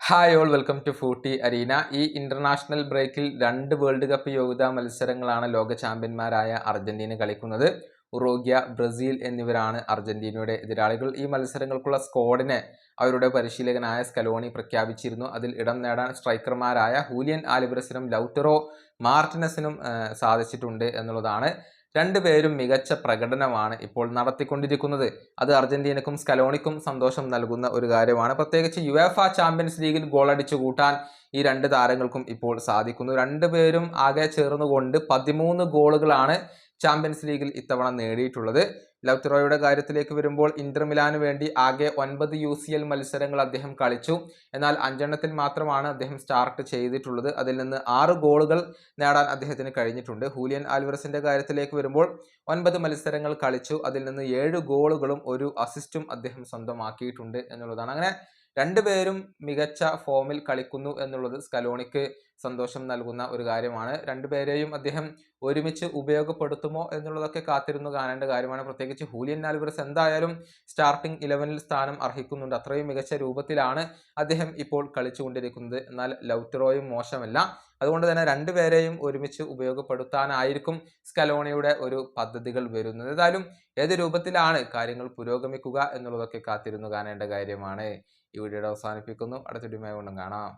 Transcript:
Hi all welcome to footy arena. ഈ international ബ്രേക്കിൽ 2 world cup യോഗ്യതാ മത്സരങ്ങളാണ് ലോക ചാമ്പ്യന്മാരായ അർജന്റീന കളിക്കുന്നത്. ഉറുഗ്വ, ബ്രസീൽ എന്നിവരാണ് അർജന്റീനയുടെ എതിരാളികൾ. ഈ മത്സരങ്ങൾക്കുള്ള സ്ക്വാഡിനെ അവരുടെ പരിശീലകനായ സ്കലോണി പ്രഖ്യാപിച്ചിരുന്നു. അതിൽ ഇടം നേടാൻ സ്ട്രൈക്കർമാരായ ഹൂലിയൻ ആൽവരസിനും ലൗറ്ററോ മാർട്ടിനസിനും സാധിച്ചിട്ടുണ്ട് എന്നുള്ളതാണ്. രണ്ടുപേരും മികച്ച പ്രകടനമാണ് ഇപ്പോൾ നടത്തിക്കൊണ്ടിരിക്കുന്നത്. അത് അർജന്റീനക്കും സ്കലോണിക്കും സന്തോഷം നൽകുന്ന ഒരു കാര്യമാണ്. പ്രത്യേകിച്ച് യുവേഫ ചാമ്പ്യൻസ് ലീഗിൽ ഗോളടിച്ചു കൂട്ടാൻ ഈ രണ്ട് താരങ്ങൾക്കും ഇപ്പോൾ സാധിക്കുന്നു. രണ്ടുപേരും ആകെ ചേർന്നുകൊണ്ട് 13 ഗോളുകളാണ് ചാമ്പ്യൻസ് ലീഗിൽ ഇത്തവണ നേടിയിട്ടുള്ളത്. ലൗറ്ററോയുടെ കാര്യത്തിലേക്ക് വരുമ്പോൾ ഇന്റർ മിലാന് വേണ്ടി ആകെ 9 UCL മത്സരങ്ങൾ അദ്ദേഹം കളിച്ചു. എന്നാൽ 5 മാത്രമാണ് അദ്ദേഹം സ്റ്റാർട്ട് ചെയ്തിട്ടുള്ളത്. അതിൽ നിന്ന് 6 ഗോളുകൾ നേടാൻ അദ്ദേഹത്തിന് കഴിഞ്ഞിട്ടുണ്ട്. ഹൂലിയൻ ആൽവറസിന്റെ കാര്യത്തിലേക്ക് വരുമ്പോൾ 9 മത്സരങ്ങൾ കളിച്ചു. അതിൽ നിന്ന് 7 ഗോളുകളും 1 അസിസ്റ്റും അദ്ദേഹം സ്വന്തമാക്കിയിട്ടുണ്ട് എന്നുള്ളതാണ്. അങ്ങനെ രണ്ടുപേരും മികച്ച ഫോമിൽ കളിക്കുന്നു എന്നുള്ളത് സ്കലോണിക്ക് സന്തോഷം നൽകുന്ന ഒരു കാര്യമാണ്. രണ്ടുപേരെയും അദ്ദേഹം ഒരുമിച്ച് ഉപയോഗപ്പെടുത്തുമോ എന്നുള്ളതൊക്കെ കാത്തിരുന്നു കാണേണ്ട കാര്യമാണ്. പ്രത്യേകിച്ച് ഹൂലിയൻ ആൽവറസ് എന്തായാലും സ്റ്റാർട്ടിംഗ് 11ൽ സ്ഥാനം അർഹിക്കുന്നുണ്ട്. അത്രയും മികച്ച രൂപത്തിലാണ് അദ്ദേഹം ഇപ്പോൾ കളിച്ചുകൊണ്ടിരിക്കുന്നത്. എന്നാൽ ലൗറ്ററോയും മോശമല്ല. അതുകൊണ്ട് തന്നെ രണ്ടുപേരെയും ഒരുമിച്ച് ഉപയോഗപ്പെടുത്താനായിരിക്കും സ്കലോണിയുടെ ഒരു പദ്ധതികൾ വരുന്നത്. ഏതായാലും ഏത് രൂപത്തിലാണ് കാര്യങ്ങൾ പുരോഗമിക്കുക എന്നുള്ളതൊക്കെ കാത്തിരുന്നു കാണേണ്ട കാര്യമാണ്. ഈ വീഡിയോയുടെ അവസാനിപ്പിക്കുന്നു. അടുത്ത വീഡിയോയുമായി വീണ്ടും കാണാം.